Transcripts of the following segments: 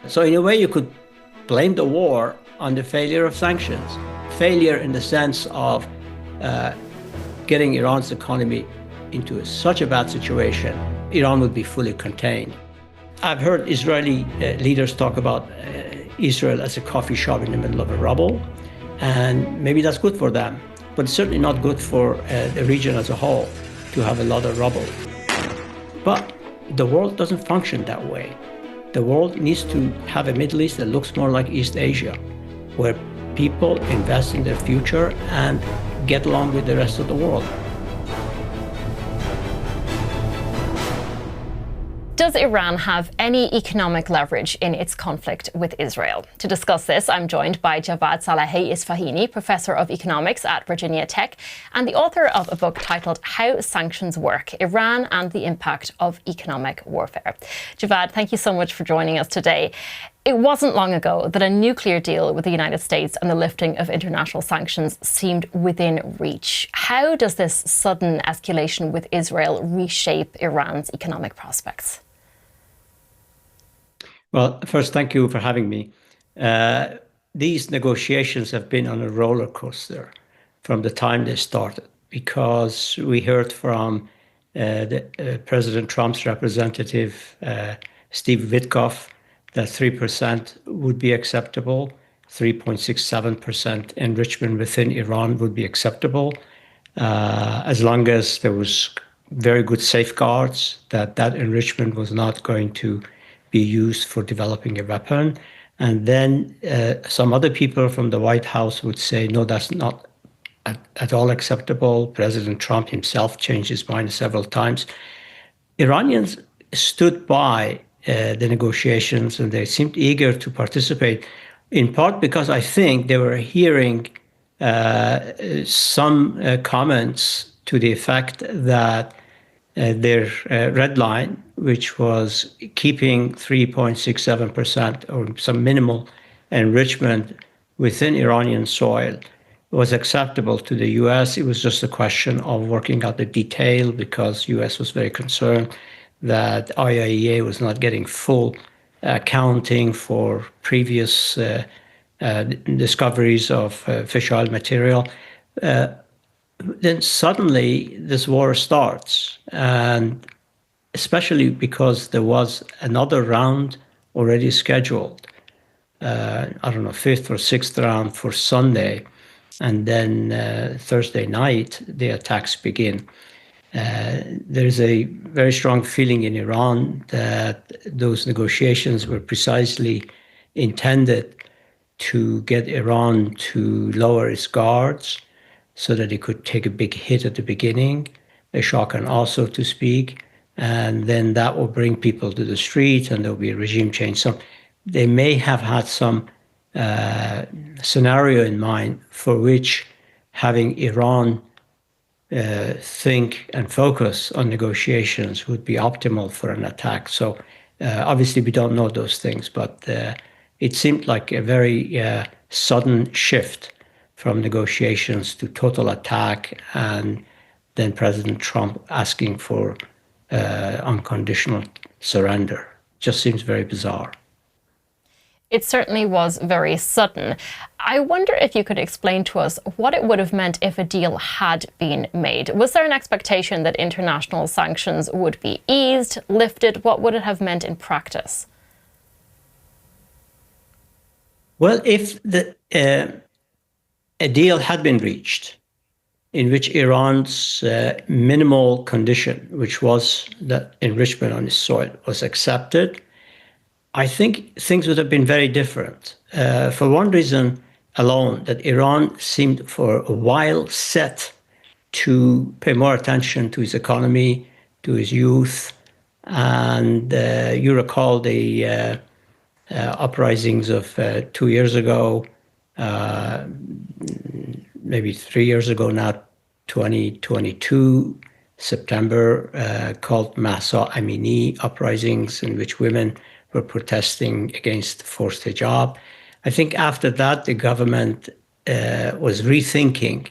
So in a way, you could blame the war on the failure of sanctions. Failure in the sense of getting Iran's economy into such a bad situation, Iran would be fully contained. I've heard Israeli leaders talk about Israel as a coffee shop in the middle of a rubble, and maybe that's good for them, but it's certainly not good for the region as a whole to have a lot of rubble. But the world doesn't function that way. The world needs to have a Middle East that looks more like East Asia, where people invest in their future and get along with the rest of the world. Does Iran have any economic leverage in its conflict with Israel? To discuss this, I'm joined by Javad Salehi-Isfahani, Professor of Economics at Virginia Tech, and the author of a book titled How Sanctions Work, Iran and the Impact of Economic Warfare. Javad, thank you so much for joining us today. It wasn't long ago that a nuclear deal with the United States and the lifting of international sanctions seemed within reach. How does this sudden escalation with Israel reshape Iran's economic prospects? Well, first, thank you for having me. These negotiations have been on a roller coaster from the time they started, because we heard from President Trump's representative, Steve Witkoff, that 3% would be acceptable, 3.67% enrichment within Iran would be acceptable, as long as there was very good safeguards that enrichment was not going to be used for developing a weapon. And then some other people from the White House would say, no, that's not at all acceptable. President Trump himself changed his mind several times. Iranians stood by the negotiations, and they seemed eager to participate, in part because I think they were hearing some comments to the effect that their red line, which was keeping 3.67% or some minimal enrichment within Iranian soil, was acceptable to the U.S. It was just a question of working out the detail, because U.S. was very concerned that IAEA was not getting full accounting for previous discoveries of fish oil material. Then suddenly this war starts, and especially because there was another round already scheduled, fifth or sixth round for Sunday, and then Thursday night the attacks begin. There's a very strong feeling in Iran that those negotiations were precisely intended to get Iran to lower its guards so that it could take a big hit at the beginning, a shock and awe, so to speak, and then that will bring people to the streets and there'll be a regime change. So they may have had some scenario in mind for which having Iran think and focus on negotiations would be optimal for an attack. So obviously we don't know those things, but it seemed like a very sudden shift from negotiations to total attack, and then President Trump asking for unconditional surrender. Just seems very bizarre. It certainly was very sudden. I wonder if you could explain to us what it would have meant if a deal had been made. Was there an expectation that international sanctions would be eased, lifted? What would it have meant in practice? Well, if a deal had been reached in which Iran's minimal condition, which was that enrichment on its soil, was accepted, I think things would have been very different. For one reason alone, that Iran seemed for a while set to pay more attention to its economy, to its youth. And you recall the uprisings of 2 years ago, maybe 3 years ago now, 2022, September, called Mahsa Amini uprisings, in which women were protesting against forced hijab. I think after that, the government was rethinking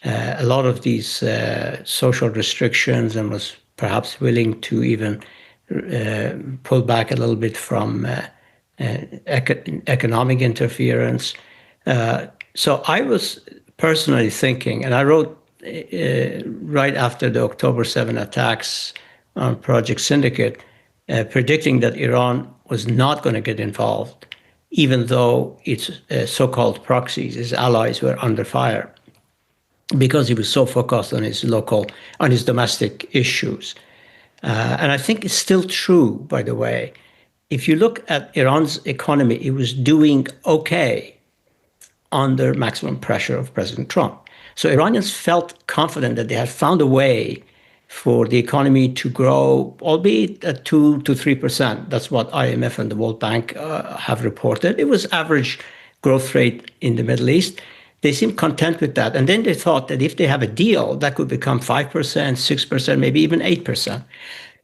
a lot of these social restrictions and was perhaps willing to even pull back a little bit from economic interference. So I was personally thinking, and I wrote right after the October 7 attacks on Project Syndicate, predicting that Iran was not going to get involved, even though its so-called proxies, its allies, were under fire, because he was so focused on his domestic issues. And I think it's still true, by the way. If you look at Iran's economy, it was doing okay under maximum pressure of President Trump. So Iranians felt confident that they had found a way for the economy to grow, albeit at 2 to 3%. That's what IMF and the World Bank have reported. It was average growth rate in the Middle East. They seemed content with that. And then they thought that if they have a deal, that could become 5%, 6%, maybe even 8%.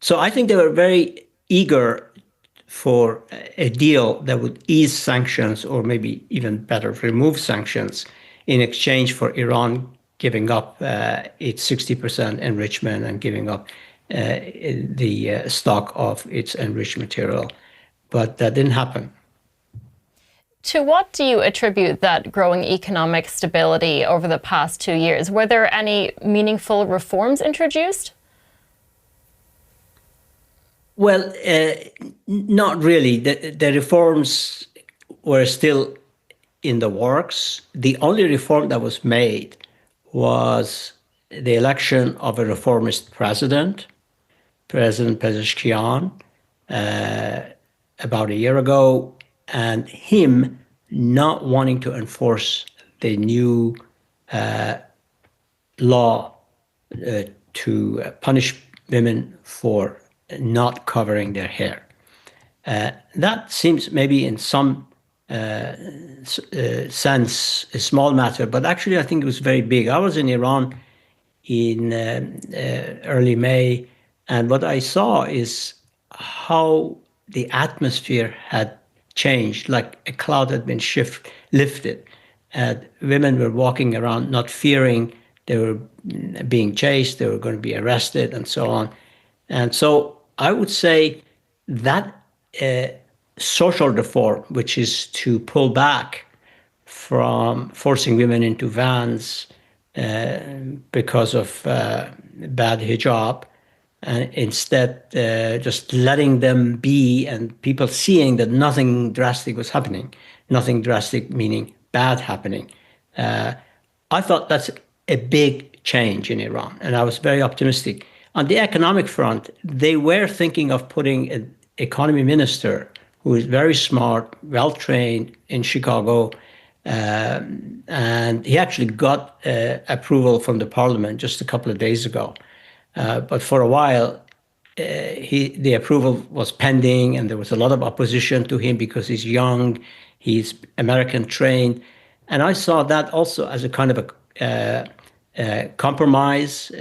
So I think they were very eager for a deal that would ease sanctions, or maybe even better, remove sanctions, in exchange for Iran giving up its 60% enrichment and giving up the stock of its enriched material. But that didn't happen. To what do you attribute that growing economic stability over the past 2 years? Were there any meaningful reforms introduced? Well, not really. The reforms were still in the works. The only reform that was made was the election of a reformist president, President Pezeshkian, about a year ago, and him not wanting to enforce the new law to punish women for not covering their hair. That seems maybe in some sense a small matter, but actually I think it was very big. I was in Iran in early May, and what I saw is how the atmosphere had changed, like a cloud had been lifted. Women were walking around not fearing they were being chased, they were going to be arrested, and so on. And so I would say that social reform, which is to pull back from forcing women into vans because of bad hijab, and instead just letting them be, and people seeing that nothing drastic was happening, nothing drastic meaning bad happening. I thought that's a big change in Iran, and I was very optimistic. On the economic front, they were thinking of putting an economy minister who is very smart, well-trained in Chicago, and he actually got approval from the parliament just a couple of days ago. But for a while, the approval was pending, and there was a lot of opposition to him because he's young, he's American trained. And I saw that also as a kind of a compromise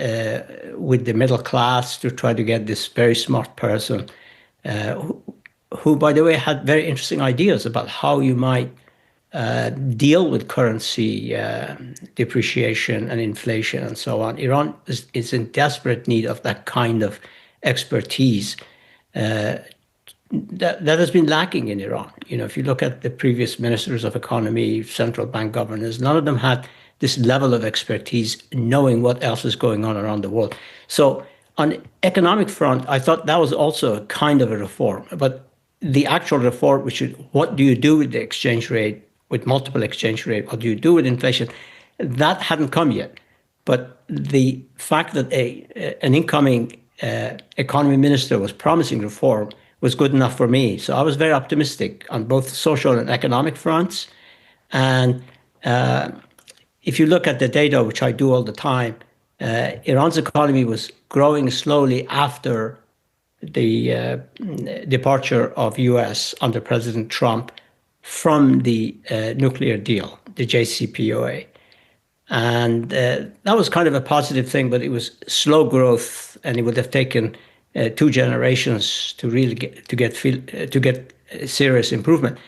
with the middle class to try to get this very smart person who, by the way, had very interesting ideas about how you might deal with currency depreciation and inflation and so on. Iran is in desperate need of that kind of expertise that has been lacking in Iran. You know, if you look at the previous ministers of economy, central bank governors, none of them had this level of expertise knowing what else is going on around the world. So on the economic front, I thought that was also a kind of a reform. But the actual reform, which is what do you do with the exchange rate, with multiple exchange rate, what do you do with inflation, that hadn't come yet. But the fact that an incoming economy minister was promising reform was good enough for me. So I was very optimistic on both social and economic fronts. And if you look at the data, which I do all the time, Iran's economy was growing slowly after the departure of US under President Trump from the nuclear deal, the JCPOA. And that was kind of a positive thing, but it was slow growth, and it would have taken 2 generations to really get serious improvement.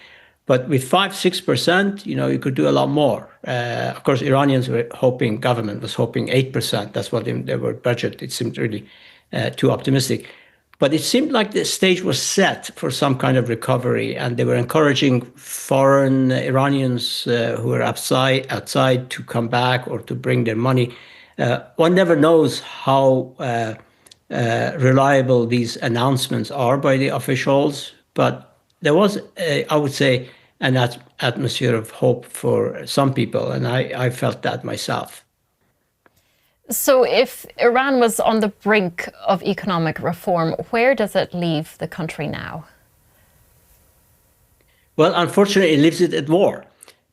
But with 5-6%, you could do a lot more. Of course, Iranians were hoping, government was hoping 8%. That's what they were budget. It seemed really too optimistic. But it seemed like the stage was set for some kind of recovery, and they were encouraging foreign Iranians who were outside to come back or to bring their money. One never knows how reliable these announcements are by the officials, but there was, I would say, an atmosphere of hope for some people, and I felt that myself. So, if Iran was on the brink of economic reform, where does it leave the country now? Well, unfortunately, it leaves it at war.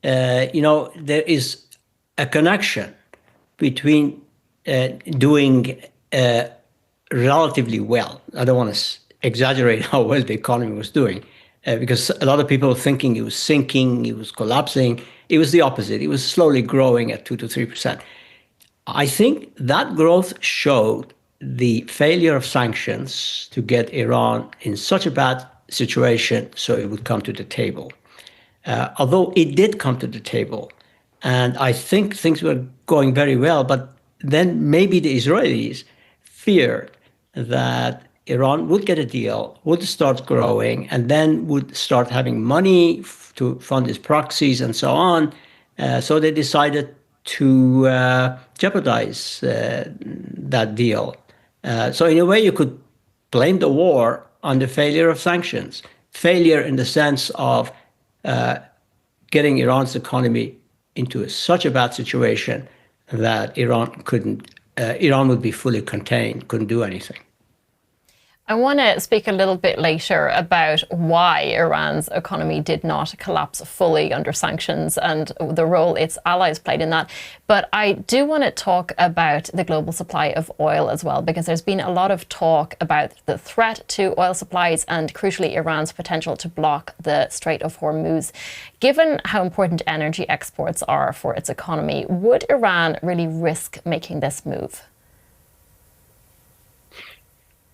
There is a connection between doing relatively well. I don't want to exaggerate how well the economy was doing, because a lot of people were thinking it was sinking, it was collapsing. It was the opposite. It was slowly growing at 2 to 3%. I think that growth showed the failure of sanctions to get Iran in such a bad situation so it would come to the table. Although it did come to the table, and I think things were going very well, but then maybe the Israelis feared that Iran would get a deal, would start growing, and then would start having money to fund its proxies and so on. So they decided to jeopardize that deal. So in a way, you could blame the war on the failure of sanctions, failure in the sense of getting Iran's economy into such a bad situation that Iran would be fully contained, couldn't do anything. I want to speak a little bit later about why Iran's economy did not collapse fully under sanctions and the role its allies played in that. But I do want to talk about the global supply of oil as well, because there's been a lot of talk about the threat to oil supplies and, crucially, Iran's potential to block the Strait of Hormuz. Given how important energy exports are for its economy, would Iran really risk making this move?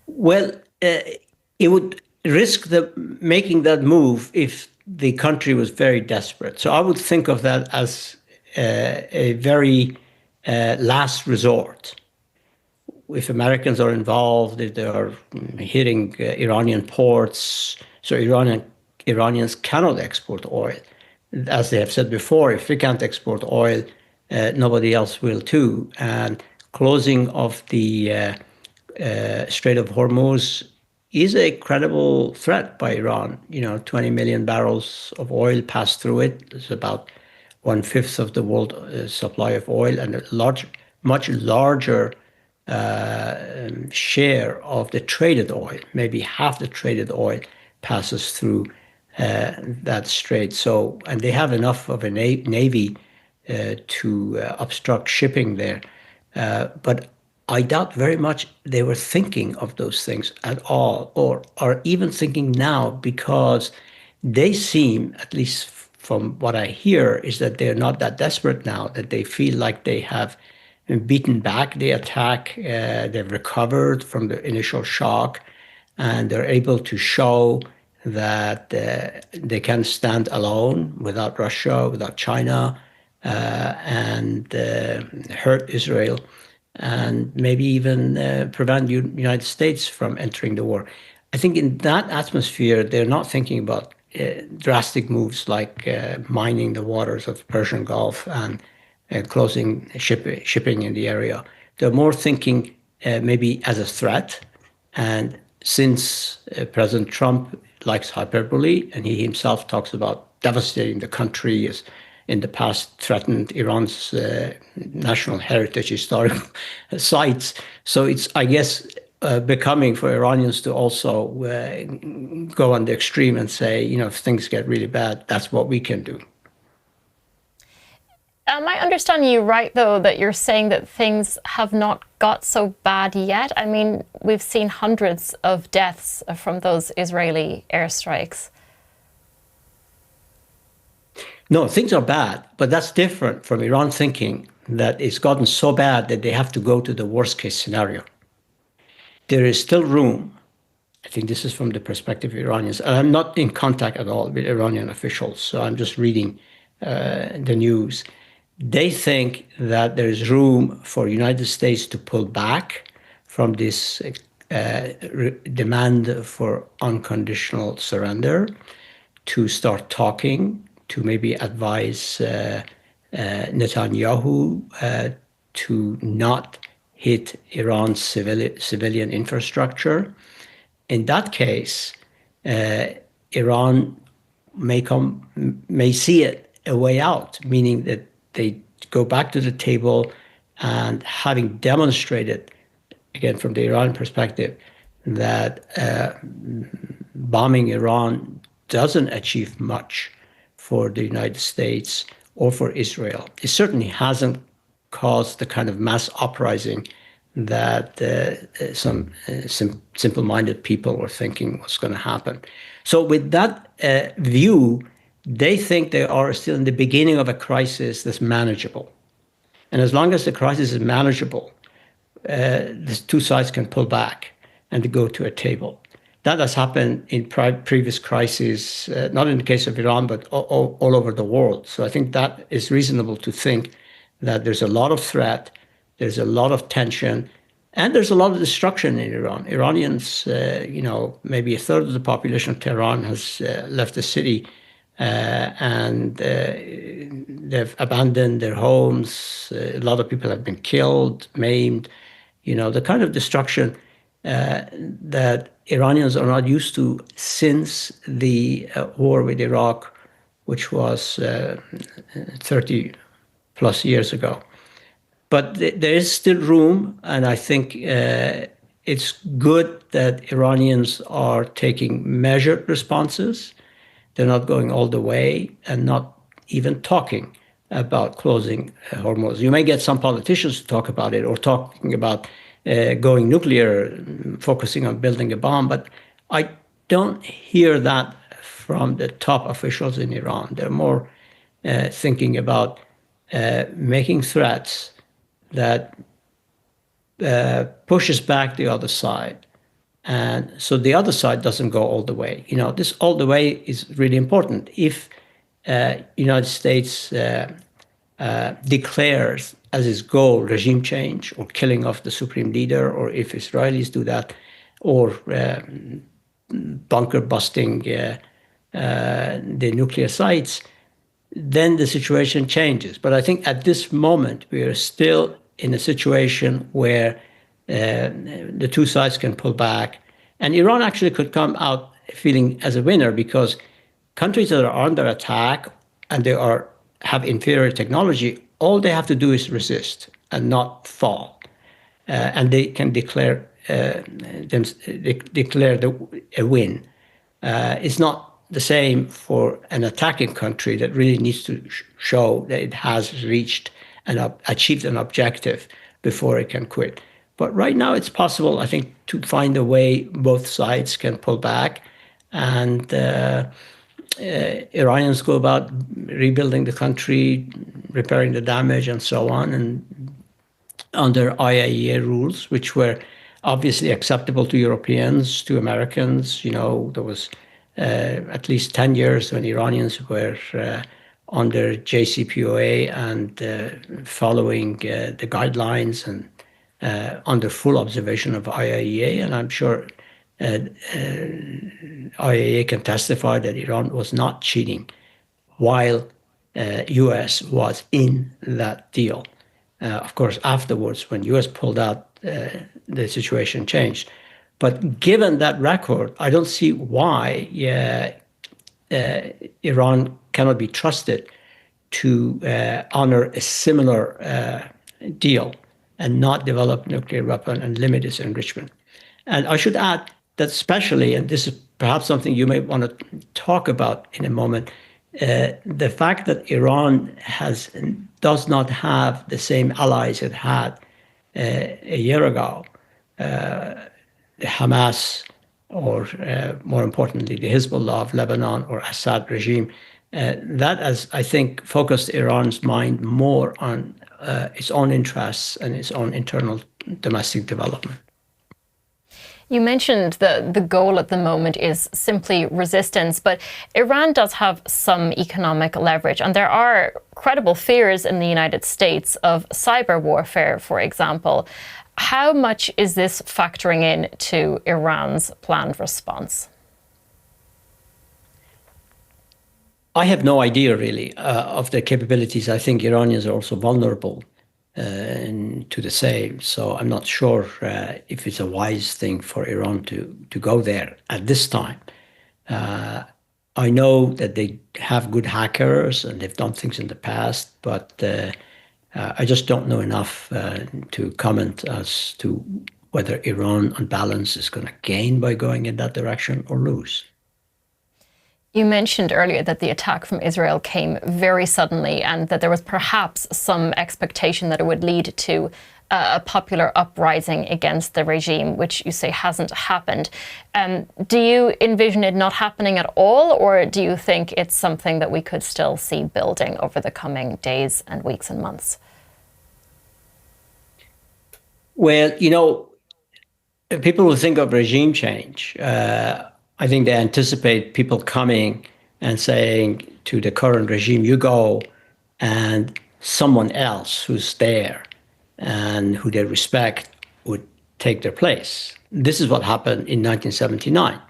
Well, it would risk making that move if the country was very desperate. So I would think of that as a very last resort. If Americans are involved, if they are hitting Iranian ports, so Iranians cannot export oil. As they have said before, if we can't export oil, nobody else will too. And closing of the Strait of Hormuz is a credible threat by Iran. 20 million barrels of oil pass through it. It's about 1/5 of the world supply of oil, and much larger share of the traded oil, maybe half the traded oil, passes through that strait. So, and they have enough of a navy to obstruct shipping there. But I doubt very much they were thinking of those things at all, or are even thinking now, because they seem, at least from what I hear, is that they're not that desperate now, that they feel like they have beaten back the attack, they've recovered from the initial shock, and they're able to show that they can stand alone without Russia, without China, and hurt Israel, and maybe even prevent the United States from entering the war. I think in that atmosphere, they're not thinking about drastic moves like mining the waters of the Persian Gulf and closing shipping in the area. They're more thinking maybe as a threat. And since President Trump likes hyperbole, and he himself talks about devastating the country, as in the past threatened Iran's national heritage, historic sites. So it's, I guess, becoming for Iranians to also go on the extreme and say, if things get really bad, that's what we can do. Am I understanding you right, though, that you're saying that things have not got so bad yet? I mean, we've seen hundreds of deaths from those Israeli airstrikes. No, things are bad, but that's different from Iran thinking that it's gotten so bad that they have to go to the worst case scenario. There is still room. I think this is from the perspective of Iranians. And I'm not in contact at all with Iranian officials, so I'm just reading the news. They think that there is room for United States to pull back from this demand for unconditional surrender, to start talking, to maybe advise Netanyahu to not hit Iran's civilian infrastructure. In that case, Iran may see it a way out, meaning that they go back to the table and, having demonstrated, again from the Iran perspective, that bombing Iran doesn't achieve much for the United States or for Israel. It certainly hasn't caused the kind of mass uprising that some simple-minded people were thinking was going to happen. So with that view, they think they are still in the beginning of a crisis that's manageable. And as long as the crisis is manageable, the two sides can pull back and go to a table. That has happened in previous crises, not in the case of Iran, but all over the world. So I think that is reasonable to think that there's a lot of threat, there's a lot of tension, and there's a lot of destruction in Iran. Iranians, maybe a third of the population of Tehran has left the city, and they've abandoned their homes. A lot of people have been killed, maimed. The kind of destruction that Iranians are not used to since the war with Iraq, which was 30 plus years ago. But there is still room, and I think it's good that Iranians are taking measured responses. They're not going all the way and not even talking about closing Hormuz. You may get some politicians to talk about it or talking about going nuclear, focusing on building a bomb, but I don't hear that from the top officials in Iran. They're more thinking about making threats that pushes back the other side. And so the other side doesn't go all the way. This all the way is really important. If United States declares as its goal regime change or killing of the supreme leader, or if Israelis do that, or bunker busting the nuclear sites, then the situation changes. But I think at this moment, we are still in a situation where the two sides can pull back. And Iran actually could come out feeling as a winner, because countries that are under attack and they have inferior technology, all they have to do is resist and not fall. And they can declare a win. It's not the same for an attacking country that really needs to show that it has reached and achieved an objective before it can quit. But right now it's possible, I think, to find a way both sides can pull back, and Iranians go about rebuilding the country, repairing the damage and so on, and under IAEA rules, which were obviously acceptable to Europeans, to Americans. There was at least 10 years when Iranians were under JCPOA and following the guidelines and under full observation of IAEA. And I'm sure IAEA can testify that Iran was not cheating while U.S. was in that deal. Of course, afterwards, when U.S. pulled out, the situation changed. But given that record, I don't see why Iran cannot be trusted to honor a similar deal and not develop nuclear weapon and limit its enrichment. And I should add that especially, and this is perhaps something you may want to talk about in a moment, the fact that Iran does not have the same allies it had a year ago, the Hamas, or more importantly, the Hezbollah of Lebanon or Assad regime, that has, I think, focused Iran's mind more on its own interests and its own internal domestic development. You mentioned the goal at the moment is simply resistance, but Iran does have some economic leverage, and there are credible fears in the United States of cyber warfare, for example. How much is this factoring in to Iran's planned response? I have no idea really of the capabilities. I think Iranians are also vulnerable to the same. So I'm not sure if it's a wise thing for Iran to go there at this time. I know that they have good hackers and they've done things in the past, but I just don't know enough to comment as to whether Iran, on balance, is going to gain by going in that direction or lose. You mentioned earlier that the attack from Israel came very suddenly and that there was perhaps some expectation that it would lead to a popular uprising against the regime, which you say hasn't happened. Do you envision it not happening at all, or do you think it's something that we could still see building over the coming days and weeks and months? Well, people will think of regime change. I think they anticipate people coming and saying to the current regime, you go, and someone else who's there and who they respect would take their place. This is what happened in 1979.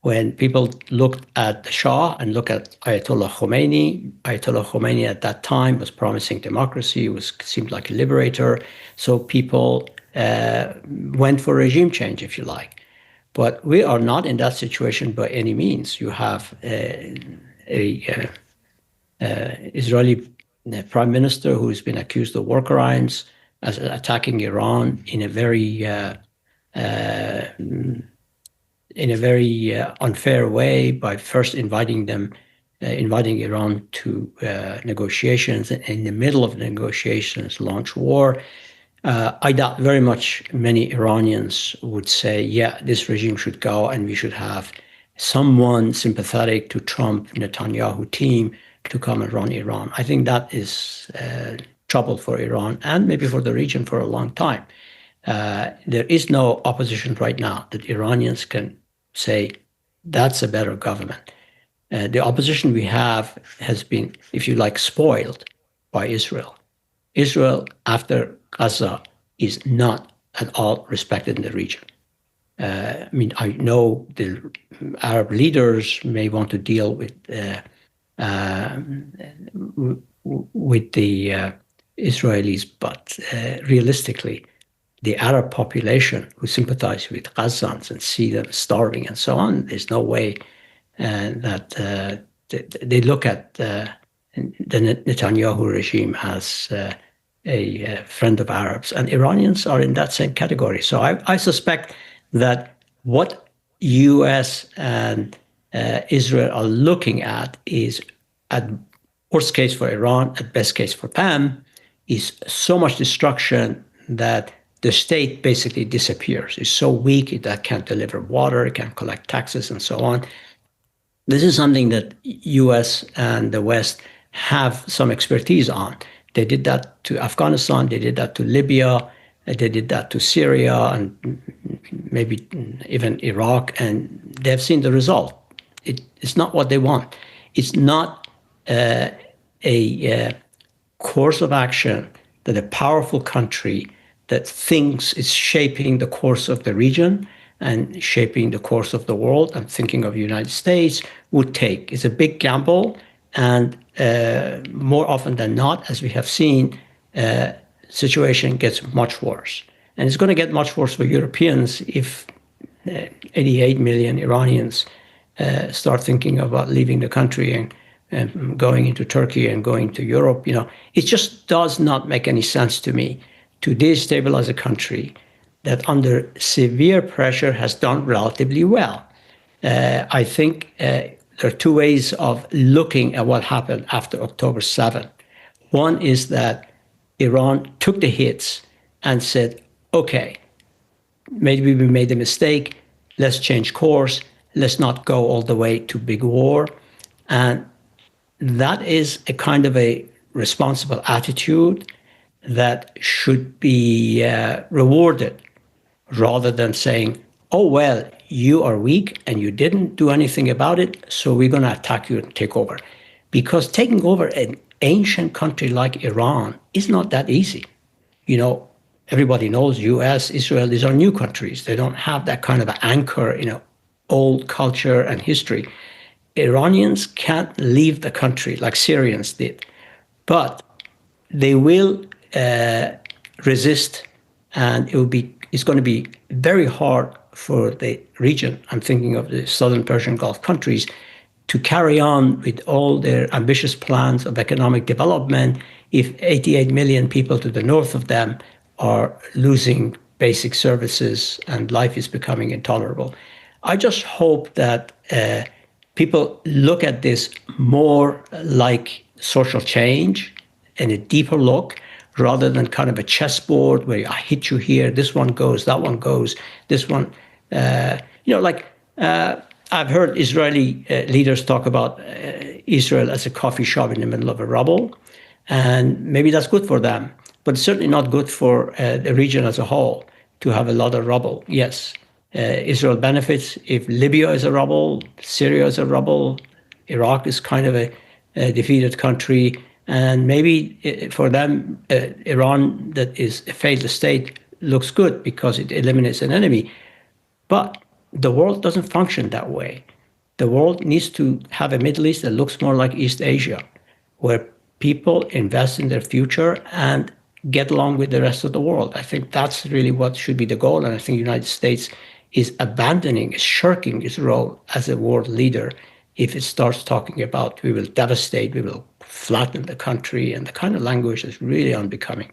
When people looked at the Shah and looked at Ayatollah Khomeini at that time was promising democracy, seemed like a liberator. So people went for regime change, if you like. But we are not in that situation by any means. You have a Israeli prime minister who has been accused of war crimes, as attacking Iran in a very unfair way by first inviting Iran to negotiations, and in the middle of negotiations launch war. I doubt very much many Iranians would say, yeah, this regime should go and we should have someone sympathetic to Trump, Netanyahu team to come and run Iran. I think that is trouble for Iran and maybe for the region for a long time. There is no opposition right now that Iranians can say that's a better government. The opposition we have has been, if you like, spoiled by Israel. Israel, after Gaza, is not at all respected in the region. I know the Arab leaders may want to deal with the Israelis, but realistically, the Arab population who sympathize with Gazans and see them starving and so on, there's no way that they look at the Netanyahu regime as a friend of Arabs, and Iranians are in that same category. So I suspect that what U.S. and Israel are looking at is, at worst case for Iran, at best case for them, is so much destruction that the state basically disappears. It's so weak that it can't deliver water, it can't collect taxes, and so on. This is something that U.S. and the West have some expertise on. They did that to Afghanistan, they did that to Libya, they did that to Syria, and maybe even Iraq, and they've seen the result. It's not what they want. It's not a course of action that a powerful country that thinks it's shaping the course of the region and shaping the course of the world, I'm thinking of the United States, would take. It's a big gamble, and more often than not, as we have seen, situation gets much worse. And it's going to get much worse for Europeans if 88 million Iranians start thinking about leaving the country and going into Turkey and going to Europe. It just does not make any sense to me to destabilize a country that under severe pressure has done relatively well. I think there are two ways of looking at what happened after October 7. One is that Iran took the hits and said, okay, maybe we made a mistake, let's change course, let's not go all the way to big war. And that is a kind of a responsible attitude that should be rewarded, rather than saying, oh, well, you are weak and you didn't do anything about it, so we're going to attack you and take over. Because taking over an ancient country like Iran is not that easy. everybody knows US, Israel, these are new countries. They don't have that kind of an anchor in an old culture and history. Iranians can't leave the country like Syrians did, but they will resist, and it's going to be very hard for the region. I'm thinking of the southern Persian Gulf countries to carry on with all their ambitious plans of economic development if 88 million people to the north of them are losing basic services and life is becoming intolerable. I just hope that people look at this more like social change and a deeper look rather than kind of a chessboard where I hit you here, this one goes, that one goes, this one, I've heard Israeli leaders talk about Israel as a coffee shop in the middle of a rubble, and maybe that's good for them, but it's certainly not good for the region as a whole to have a lot of rubble. Yes, Israel benefits if Libya is a rubble, Syria is a rubble, Iraq is kind of a defeated country, and maybe for them, Iran, that is a failed state, looks good because it eliminates an enemy. But the world doesn't function that way. The world needs to have a Middle East that looks more like East Asia, where people invest in their future and get along with the rest of the world. I think that's really what should be the goal. And I think the United States is shirking its role as a world leader if it starts talking about we will devastate, we will flatten the country, and the kind of language is really unbecoming.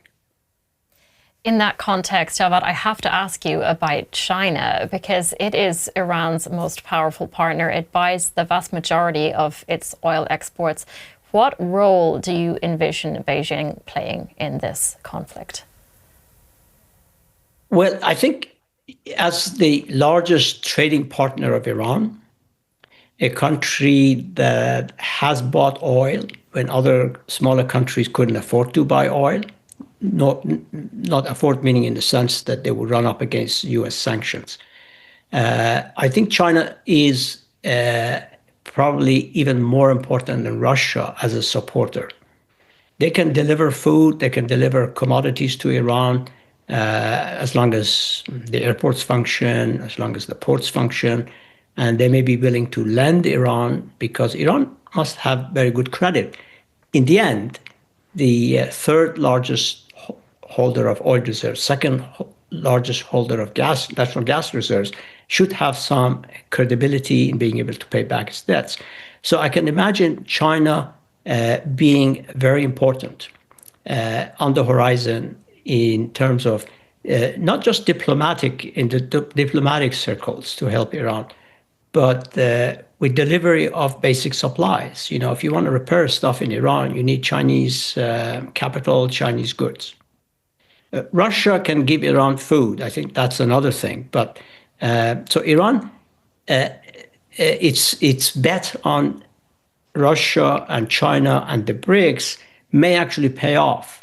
In that context, Javad, I have to ask you about China, because it is Iran's most powerful partner. It buys the vast majority of its oil exports. What role do you envision Beijing playing in this conflict? Well, I think as the largest trading partner of Iran, a country that has bought oil when other smaller countries couldn't afford to buy oil, not afford meaning in the sense that they would run up against US sanctions. I think China is probably even more important than Russia as a supporter. They can deliver food, they can deliver commodities to Iran as long as the airports function, as long as the ports function, and they may be willing to lend Iran because Iran must have very good credit. In the end, the third largest holder of oil reserves, second largest holder of natural gas reserves, should have some credibility in being able to pay back its debts. So I can imagine China being very important on the horizon in terms of not just in the diplomatic circles to help Iran, but with delivery of basic supplies. You know, if you want to repair stuff in Iran, you need Chinese capital, Chinese goods. Russia can give Iran food. I think that's another thing. But so Iran, its bet on Russia and China and the BRICS may actually pay off.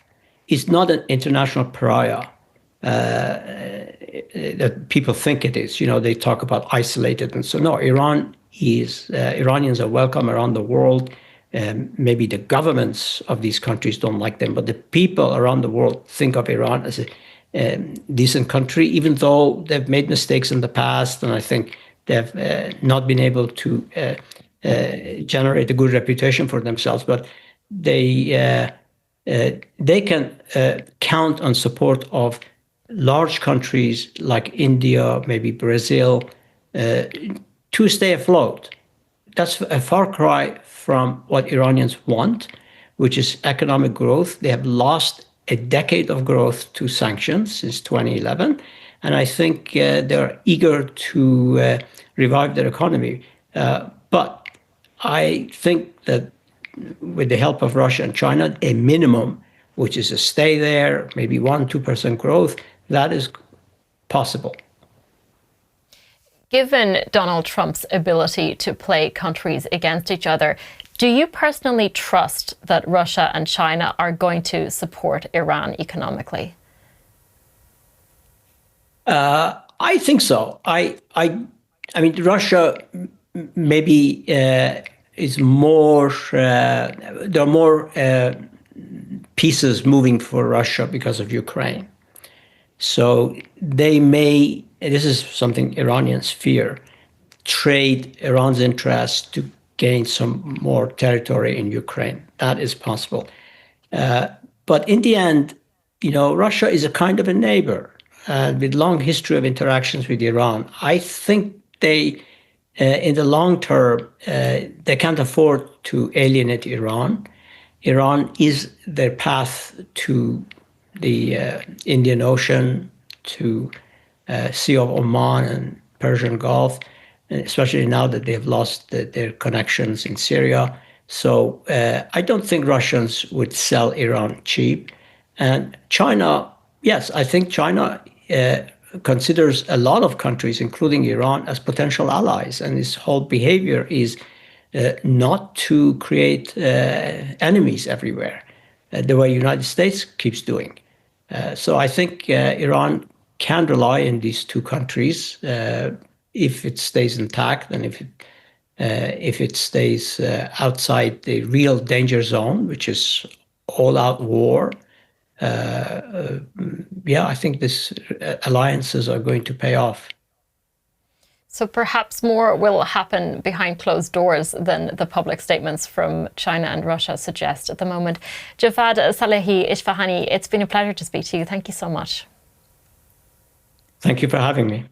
It's not an international pariah that people think it is. You know, they talk about isolated, and so no. Iranians are welcome around the world. Maybe the governments of these countries don't like them, but the people around the world think of Iran as a decent country, even though they've made mistakes in the past, and I think they've not been able to generate a good reputation for themselves. But they can count on support of large countries like India, maybe Brazil, to stay afloat. That's a far cry from what Iranians want, which is economic growth. They have lost a decade of growth to sanctions since 2011, and I think they're eager to revive their economy. But I think that with the help of Russia and China, a minimum, which is a stay there, maybe 1-2% growth, that is possible. Given Donald Trump's ability to play countries against each other, do you personally trust that Russia and China are going to support Iran economically? I think so. I mean, Russia maybe is more. There are more pieces moving for Russia because of Ukraine. So they may, this is something Iranians fear, trade Iran's interest to gain some more territory in Ukraine. That is possible. But in the end, Russia is a kind of a neighbor with long history of interactions with Iran. I think they, in the long term, they can't afford to alienate Iran. Iran is their path to the Indian Ocean, to Sea of Oman and Persian Gulf, especially now that they've lost their connections in Syria. So I don't think Russians would sell Iran cheap. And China, yes, I think China considers a lot of countries, including Iran, as potential allies. And its whole behavior is not to create enemies everywhere, the way the United States keeps doing. So I think Iran can rely on these two countries if it stays intact, and if it stays outside the real danger zone, which is all-out war. Yeah, I think these alliances are going to pay off. So perhaps more will happen behind closed doors than the public statements from China and Russia suggest at the moment. Javad Salehi-Isfahani, it's been a pleasure to speak to you. Thank you so much. Thank you for having me.